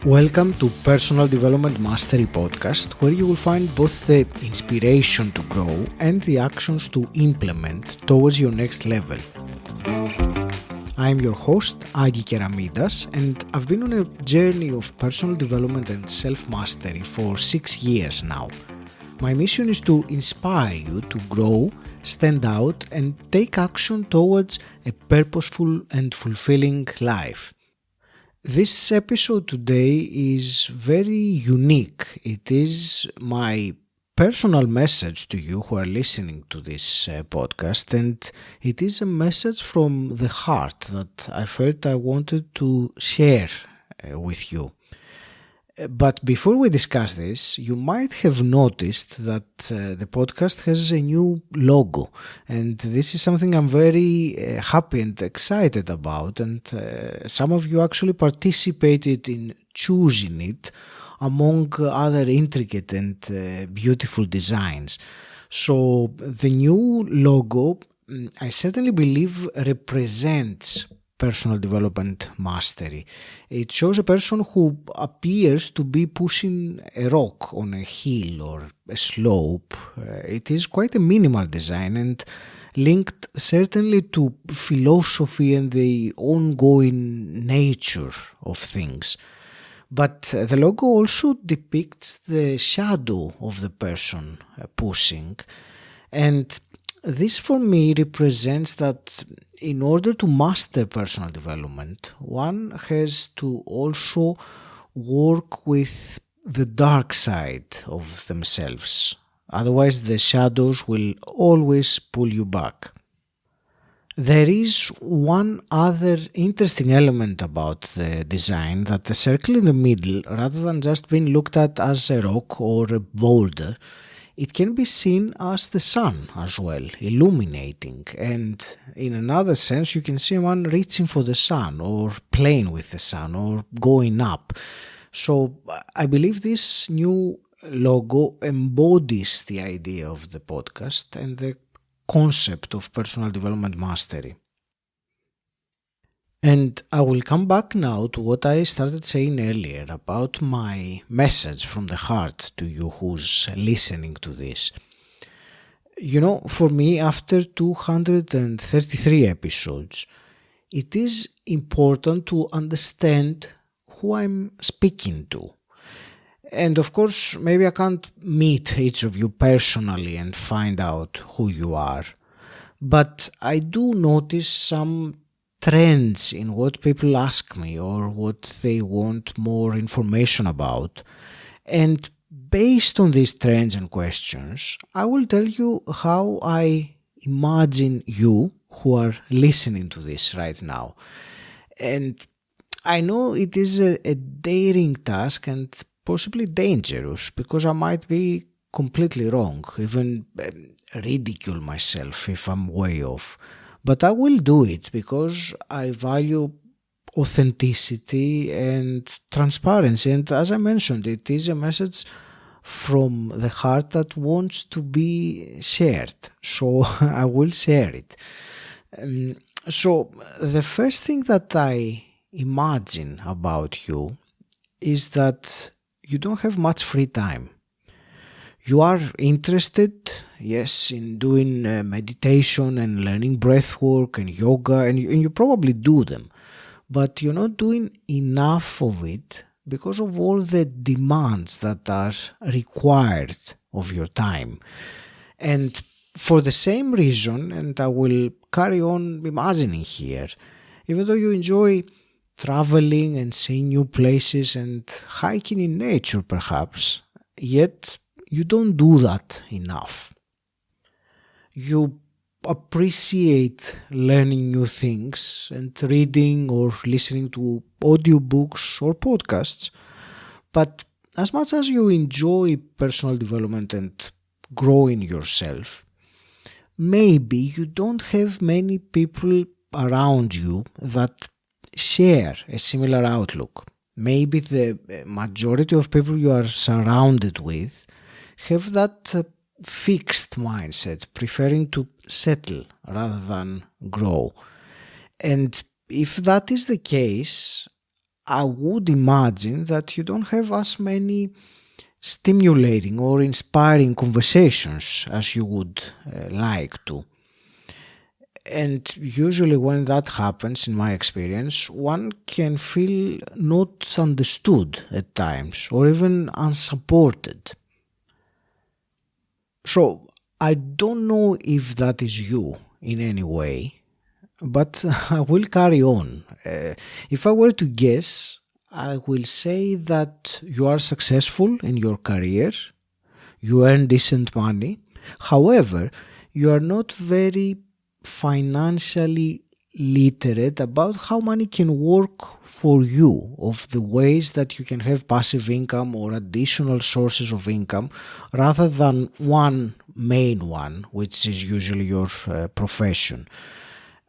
Welcome to Personal Development Mastery Podcast, where you will find both the inspiration to grow and the actions to implement towards your next level. I'm your host, �11😂😶, and I've been on a journey of personal development and self-mastery for 6 years now. My mission is to inspire you to grow, stand out, and take action towards a purposeful and fulfilling life. This episode today is very unique. It is my personal message to you who are listening to this podcast, and it is a message from the heart that I felt I wanted to share with you. But before we discuss this, you might have noticed that the podcast has a new logo, and this is something I'm very happy and excited about, and some of you actually participated in choosing it among other intricate and beautiful designs. So the new logo, I certainly believe, represents personal development mastery. It shows a person who appears to be pushing a rock on a hill or a slope. It is quite a minimal design and linked certainly to philosophy and the ongoing nature of things. But the logo also depicts the shadow of the person pushing, and this for me represents that in order to master personal development, one has to also work with the dark side of themselves. Otherwise, the shadows will always pull you back. There is one other interesting element about the design, that the circle in the middle, rather than just being looked at as a rock or a boulder, it can be seen as the sun as well, illuminating, and in another sense you can see one reaching for the sun or playing with the sun or going up. So I believe this new logo embodies the idea of the podcast and the concept of personal development mastery. And I will come back now to what I started saying earlier about my message from the heart to you who's listening to this. You know, for me, after 233 episodes, it is important to understand who I'm speaking to. And of course, maybe I can't meet each of you personally and find out who you are, but I do notice some trends in what people ask me or what they want more information about. And based on these trends and questions, I will tell you how I imagine you who are listening to this right now. And I know it is a daring task and possibly dangerous, because I might be completely wrong, even ridicule myself if I'm way off. But I will do it because I value authenticity and transparency. And as I mentioned, it is a message from the heart that wants to be shared. So I will share it. So the first thing that I imagine about you is that you don't have much free time. You are interested, yes, in doing meditation and learning breath work and yoga, and you probably do them, but you're not doing enough of it because of all the demands that are required of your time. And for the same reason, and I will carry on imagining here, even though you enjoy traveling and seeing new places and hiking in nature perhaps, yet you don't do that enough. You appreciate learning new things and reading or listening to audiobooks or podcasts, but as much as you enjoy personal development and growing yourself, maybe you don't have many people around you that share a similar outlook. Maybe the majority of people you are surrounded with have that fixed mindset, preferring to settle rather than grow. And if that is the case, I would imagine that you don't have as many stimulating or inspiring conversations as you would like to. And usually when that happens, in my experience, one can feel not understood at times or even unsupported. So I don't know if that is you in any way, but I will carry on. If I were to guess, I will say that you are successful in your career, you earn decent money. However, you are not very financially literate about how money can work for you, of the ways that you can have passive income or additional sources of income rather than one main one, which is usually your profession.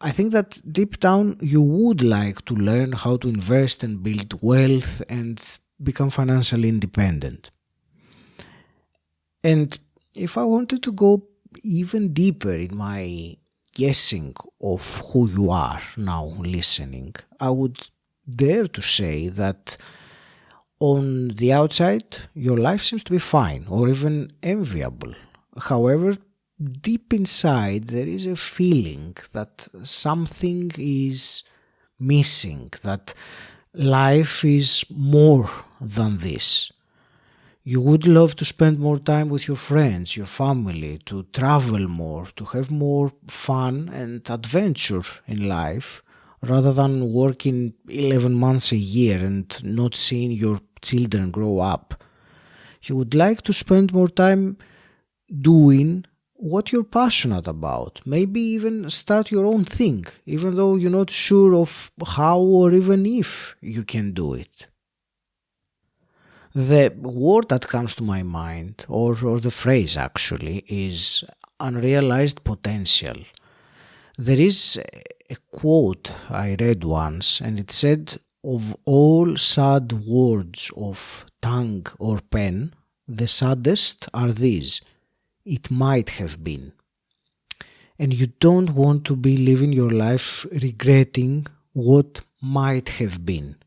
I think that deep down you would like to learn how to invest and build wealth and become financially independent. And if I wanted to go even deeper in my guessing of who you are now listening, I would dare to say that on the outside your life seems to be fine or even enviable. However, deep inside there is a feeling that something is missing, that life is more than this. You would love to spend more time with your friends, your family, to travel more, to have more fun and adventure in life, rather than working 11 months a year and not seeing your children grow up. You would like to spend more time doing what you're passionate about, maybe even start your own thing, even though you're not sure of how or even if you can do it. The word that comes to my mind, or the phrase actually, is unrealized potential. There is a quote I read once, and it said, "Of all sad words of tongue or pen, the saddest are these: it might have been." And you don't want to be living your life regretting what might have been.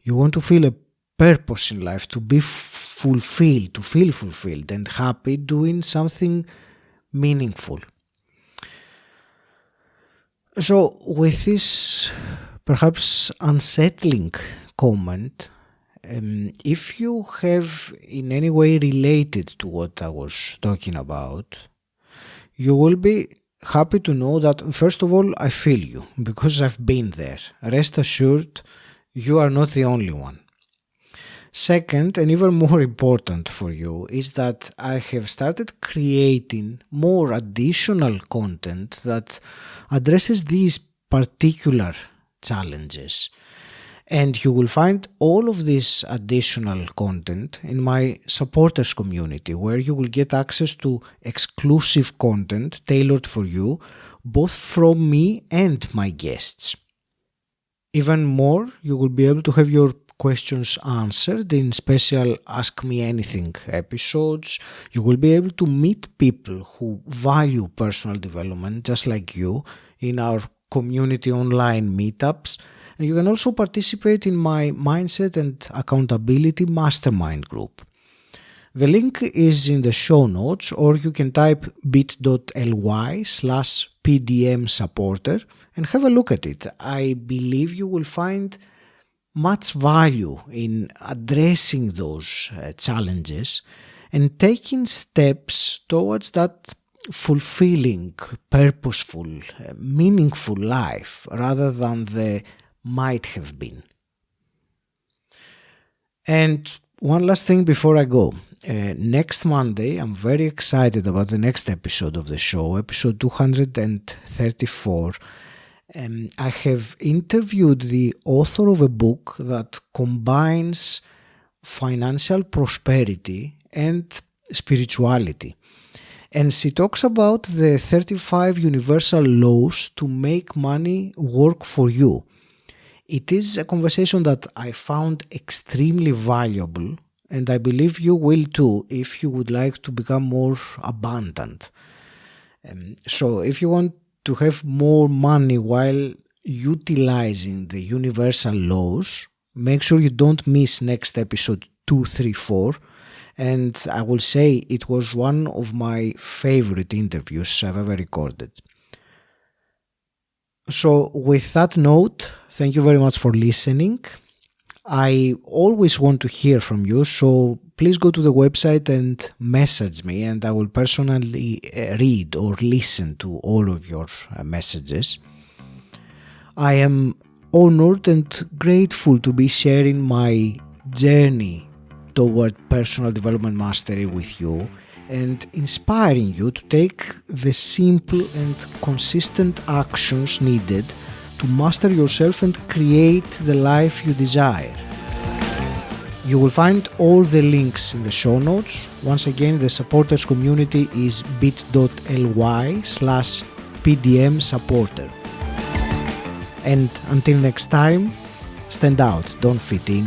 You want to feel a purpose in life, to be fulfilled, to feel fulfilled and happy doing something meaningful. So with this perhaps unsettling comment, if you have in any way related to what I was talking about, you will be happy to know that, first of all, I feel you because I've been there. Rest assured, you are not the only one. Second, and even more important for you, is that I have started creating more additional content that addresses these particular challenges. And you will find all of this additional content in my supporters community, where you will get access to exclusive content tailored for you, both from me and my guests. Even more, you will be able to have your questions answered in special Ask Me Anything episodes. You will be able to meet people who value personal development just like you in our community online meetups. And you can also participate in my Mindset and Accountability Mastermind group. The link is in the show notes, or you can type bit.ly/PDM supporter and have a look at it. I believe you will find much value in addressing those challenges and taking steps towards that fulfilling, purposeful, meaningful life rather than the might have been. And one last thing before I go. Next Monday, I'm very excited about the next episode of the show, episode 234. I have interviewed the author of a book that combines financial prosperity and spirituality. And she talks about the 35 universal laws to make money work for you. It is a conversation that I found extremely valuable, and I believe you will too if you would like to become more abundant. So if you want to have more money while utilizing the universal laws, Make sure you don't miss next episode 234. And I will say it was one of my favorite interviews I've ever recorded. So with that note, thank you very much for listening. I always want to hear from you, so please go to the website and message me, and I will personally read or listen to all of your messages. I am honored and grateful to be sharing my journey toward personal development mastery with you and inspiring you to take the simple and consistent actions needed to master yourself and create the life you desire. You will find all the links in the show notes. Once again, the supporters community is bit.ly/PDM supporter. And until next time, stand out, don't fit in.